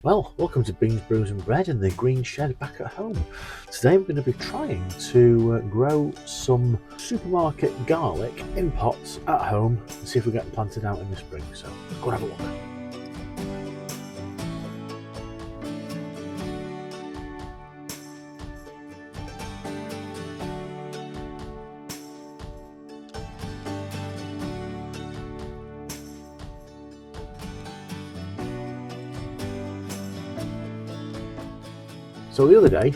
Well, welcome to Beans, Brews and Bread in the green shed back at home. Today we're going to be trying to grow some supermarket garlic in pots at home and see if we get them planted out in the spring. So go and have a look. So the other day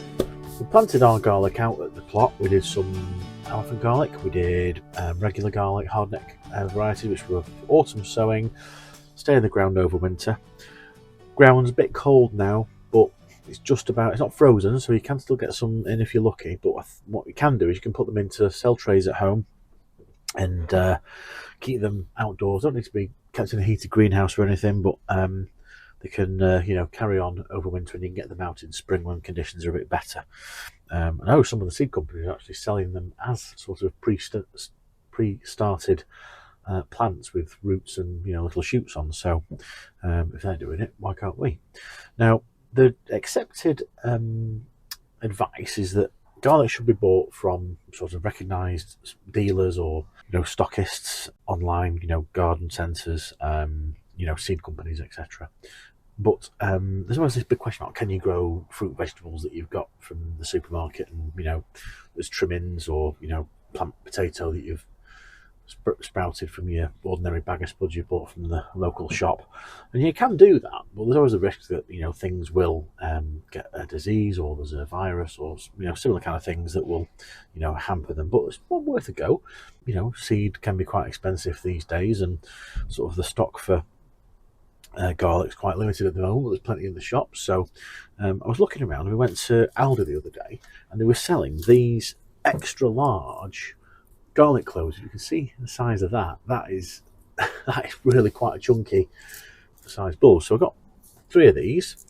we planted our garlic out at the plot. We did some elephant garlic, we did regular garlic, hardneck variety, which were autumn sowing, stay in the ground over winter. Ground's a bit cold now, but it's not frozen, so you can still get some in if you're lucky. But what you can do is you can put them into cell trays at home and keep them outdoors. Don't need to be kept in a heated greenhouse or anything, but they can carry on over winter, and you can get them out in spring when conditions are a bit better. I know some of the seed companies are actually selling them as sort of pre-started plants with roots and little shoots on. So if they're doing it, why can't we? Now, the accepted advice is that garlic should be bought from sort of recognised dealers or stockists online, garden centres, seed companies, etc. But there's always this big question about, can you grow fruit vegetables that you've got from the supermarket, and there's trimmings or plant potato that you've sprouted from your ordinary bag of spuds you bought from the local shop, and you can do that, but there's always a risk that things will get a disease, or there's a virus, or similar kind of things that will hamper them. But it's not worth a go. Seed can be quite expensive these days, and sort of the stock for garlic's quite limited at the moment. There's plenty in the shops. So I was looking around, and we went to Aldi the other day, and they were selling these extra large garlic cloves. You can see the size of that. That is really quite a chunky size bulb. So I got 3 of these.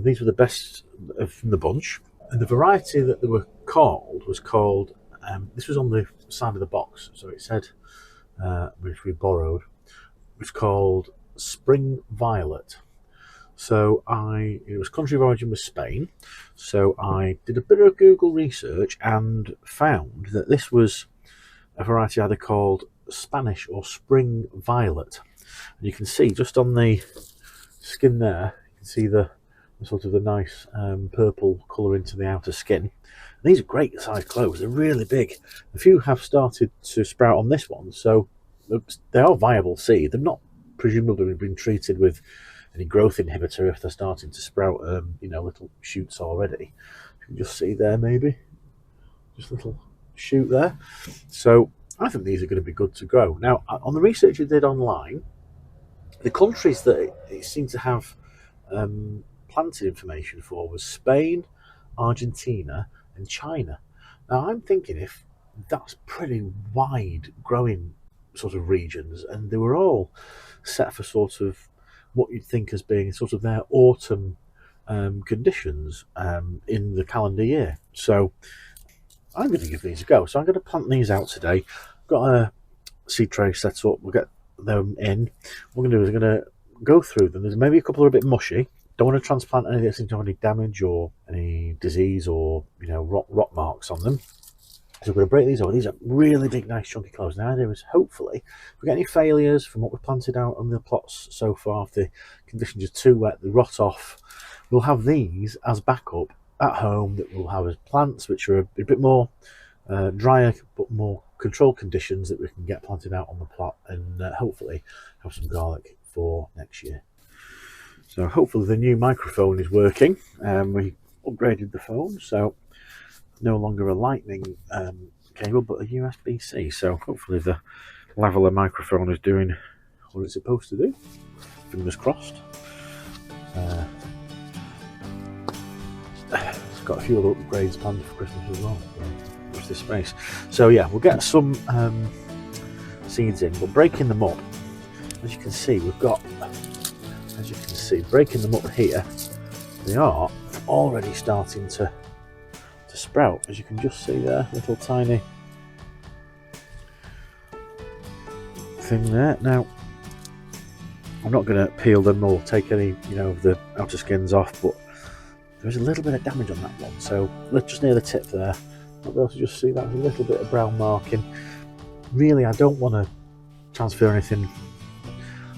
These were the best from the bunch, and the variety that they were called was called. This was on the side of the box, so it said, which we borrowed, was called Spring Violet. So it was country of origin was Spain. So I did a bit of Google research and found that this was a variety either called Spanish or Spring Violet. And you can see just on the skin there, you can see the sort of the nice purple colour into the outer skin. And these are great sized cloves. They're really big. A few have started to sprout on this one, so they are viable seed. They're not presumably been treated with any growth inhibitor if they're starting to sprout little shoots already. You can just see there, maybe just a little shoot there. So I think these are going to be good to grow. Now, on the research I did online, the countries that it seemed to have planted information for was Spain, Argentina and China. Now I'm thinking, if that's pretty wide growing sort of regions, and they were all set for sort of what you'd think as being sort of their autumn conditions in the calendar year. So I'm going to give these a go. So I'm going to plant these out today. Got a seed tray set up. We'll get them in. What we're going to do is I'm going to go through them. There's maybe a couple are a bit mushy. Don't want to transplant any that seem to have any damage or any disease or rot marks on them. So we're going to break these over. These are really big, nice, chunky cloves. Now, the idea is, hopefully, if we get any failures from what we've planted out on the plots so far, if the conditions are too wet, they rot off, we'll have these as backup at home that we'll have as plants, which are a bit more drier but more controlled conditions, that we can get planted out on the plot, and hopefully have some garlic for next year. So hopefully the new microphone is working. We upgraded the phone, so no longer a lightning cable but a USB-C, so hopefully the lavalier microphone is doing what it's supposed to do. Fingers crossed. It's got a few other upgrades planned for Christmas as well. Watch this space. So yeah, we'll get some seeds in. We're breaking them up. As you can see, breaking them up here, they are already starting to sprout, as you can just see there, little tiny thing there. Now I'm not going to peel them or take any, of the outer skins off, but there's a little bit of damage on that one. So just near the tip there, I'll be able to just see that a little bit of brown marking. Really, I don't want to transfer anything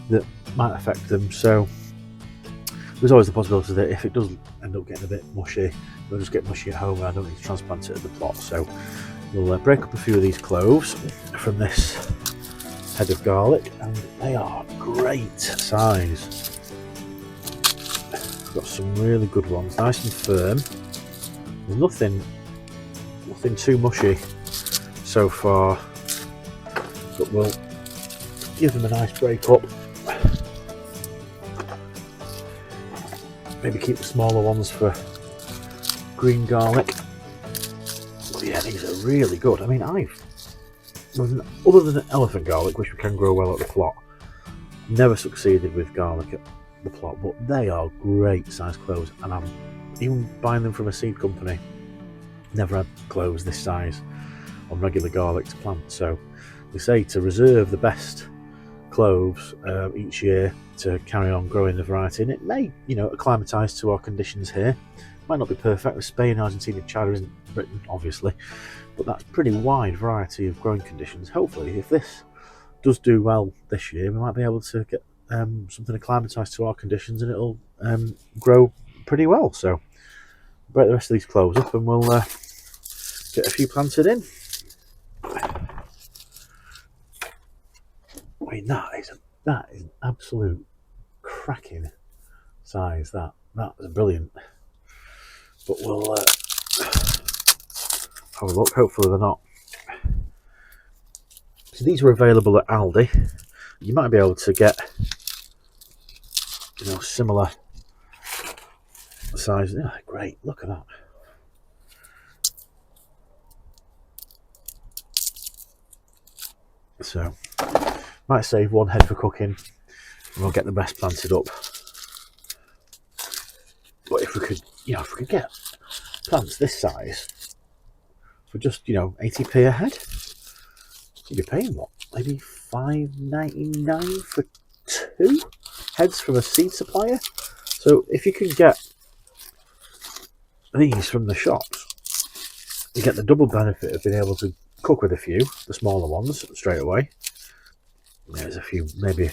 that might affect them. So there's always the possibility that if it does end up getting a bit mushy, it'll just get mushy at home and I don't need to transplant it at the plot. So we'll break up a few of these cloves from this head of garlic, and they are great size. We've got some really good ones, nice and firm. There's nothing too mushy so far, but we'll give them a nice break up. Maybe keep the smaller ones for green garlic. But yeah, these are really good. I mean, other than elephant garlic, which we can grow well at the plot, never succeeded with garlic at the plot, but they are great size cloves, and I'm even buying them from a seed company. Never had cloves this size on regular garlic to plant. So they say to reserve the best cloves each year to carry on growing the variety, and it may, acclimatise to our conditions here. Might not be perfect with Spain, Argentina, China isn't Britain, obviously, but that's pretty wide variety of growing conditions. Hopefully, if this does do well this year, we might be able to get something acclimatised to our conditions, and it'll grow pretty well. So break the rest of these cloves up, and we'll get a few planted in. I mean, that is an absolute cracking size. That is brilliant. But we'll have a look. Hopefully they're not. So these were available at Aldi. You might be able to get, similar size. Oh, great! Look at that. So might save one head for cooking, and we'll get the rest planted up. But if we could, get plants this size for just, 80p a head, you'd be paying what? Maybe $5.99 for 2 heads from a seed supplier. So if you can get these from the shops, you get the double benefit of being able to cook with a few, the smaller ones, straight away. There's a few maybe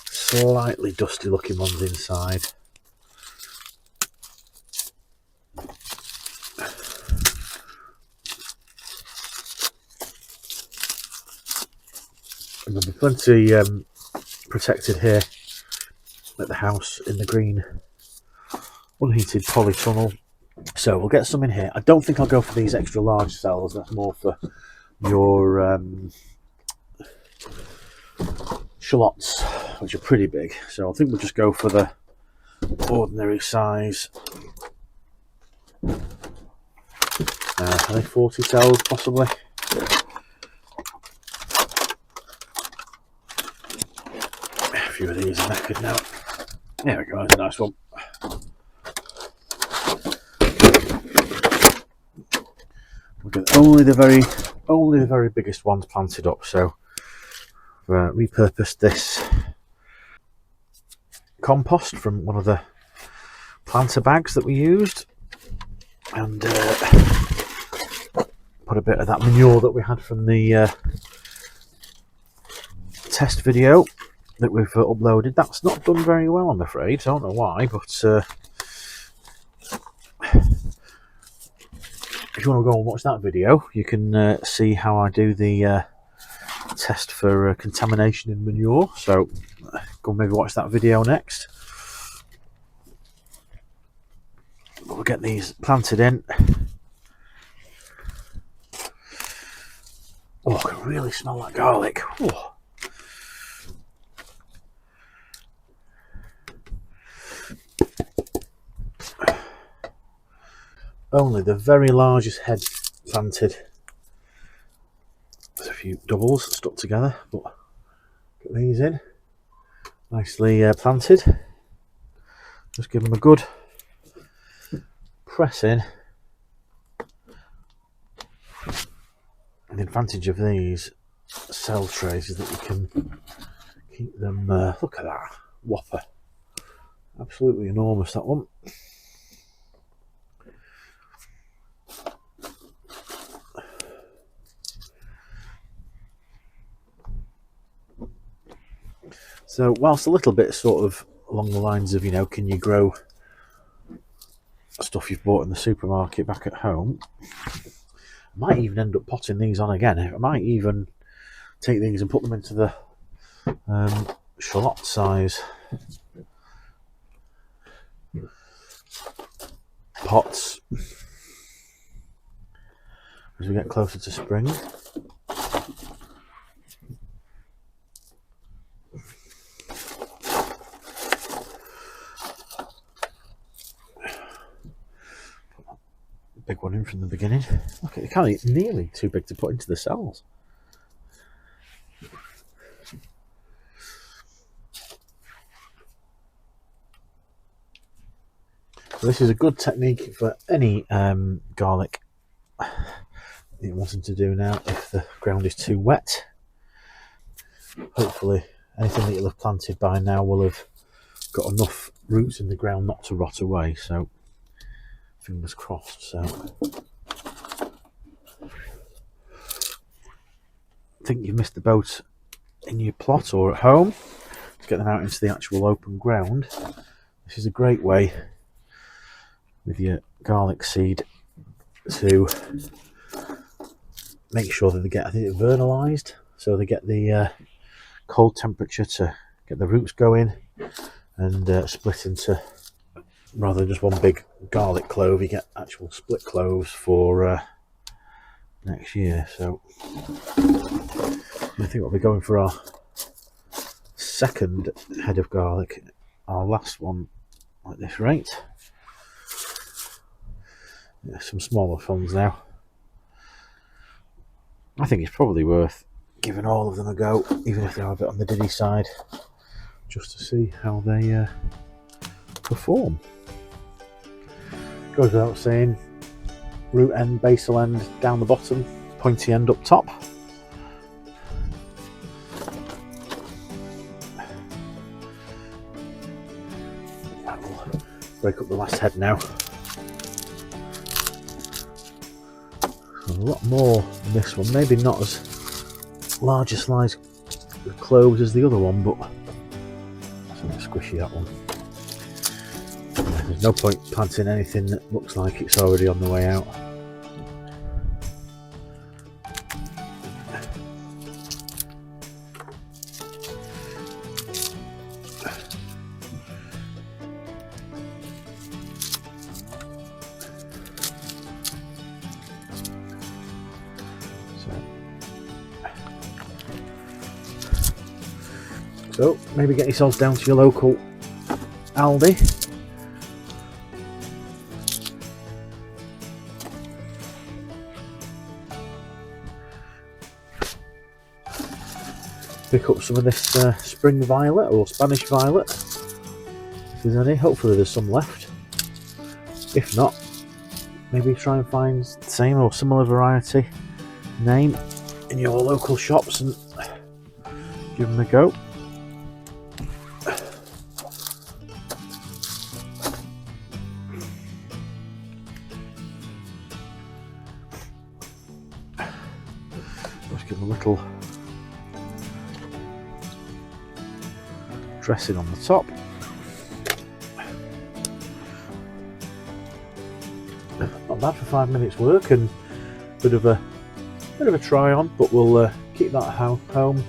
slightly dusty looking ones inside. And there'll be plenty protected here at the house in the green unheated polytunnel. So we'll get some in here. I don't think I'll go for these extra large cells. That's more for your shallots, which are pretty big. So I think we'll just go for the ordinary size. Are they 40 cells possibly? A few of these are knackered now. There we go, that's a nice one. We'll get only the very biggest ones planted up. So repurposed this compost from one of the planter bags that we used, and put a bit of that manure that we had from the test video that we've uploaded. That's not done very well, I'm afraid. I don't know why, but if you want to go and watch that video, you can see how I do the test for contamination in manure. So go and maybe watch that video next. We'll get these planted in. Oh, I can really smell that garlic. Oh. Only the very largest head planted. There's a few doubles stuck together, but get these in nicely planted. Just give them a good press in. And the advantage of these cell trays is that you can keep them. Look at that! whopper. Absolutely enormous, that one. So whilst a little bit sort of along the lines of, you know, can you grow stuff you've bought in the supermarket back at home, I might even end up potting these on again. I might even take these and put them into the shallot size pots as we get closer to spring. Big one in from the beginning. Look, it's kind of nearly too big to put into the cells. So this is a good technique for any garlic you're wanting to do now if the ground is too wet. Hopefully anything that you'll have planted by now will have got enough roots in the ground not to rot away, so fingers crossed. So I think you've missed the boat in your plot or at home to get them out into the actual open ground. This is a great way with your garlic seed to make sure that they get, I think, vernalized, so they get the cold temperature to get the roots going and split into, rather than just one big garlic clove, you get actual split cloves for next year. So I think we'll be going for our second head of garlic, our last one at this rate. Yeah, some smaller funds now. I think it's probably worth giving all of them a go, even if they are a bit on the diddy side, just to see how they perform. Goes without saying, root end, basal end down the bottom, pointy end up top. That will break up the last head now. A lot more in this one, maybe not as large a slice of cloves as the other one, but it's a bit squishy, that one. There's no point planting anything that looks like it's already on the way out. So maybe get yourselves down to your local Aldi. Pick up some of this spring violet or Spanish violet, if there's any. Hopefully there's some left. If not, maybe try and find the same or similar variety name in your local shops and give them a go. Just give them a little dressing on the top. Not bad for 5 minutes work and bit of a try on, but we'll keep that at home.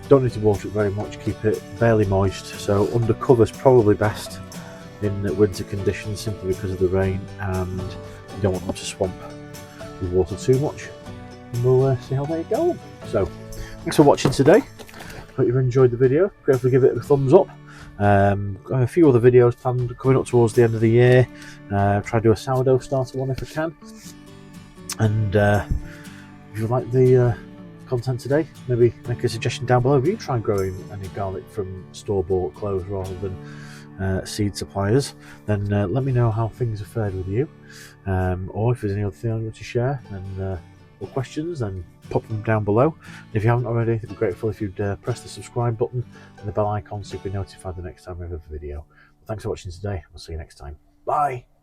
Don't need to water it very much, keep it barely moist, so under cover's probably best in winter conditions simply because of the rain, and you don't want them to swamp with water too much. And we'll see how they go. So thanks for watching today. Hope you've enjoyed the video. Hopefully give it a thumbs up. Got a few other videos planned coming up towards the end of the year. Try to do a sourdough starter one if I can. And if you like the content today, maybe make a suggestion down below if you try growing any garlic from store-bought cloves rather than seed suppliers. Then let me know how things have fared with you, or if there's any other thing I want to share, then or questions, then pop them down below. And if you haven't already, I'd be grateful if you'd press the subscribe button and the bell icon so you'll be notified the next time we have a video. Thanks for watching today. I'll see you next time. Bye.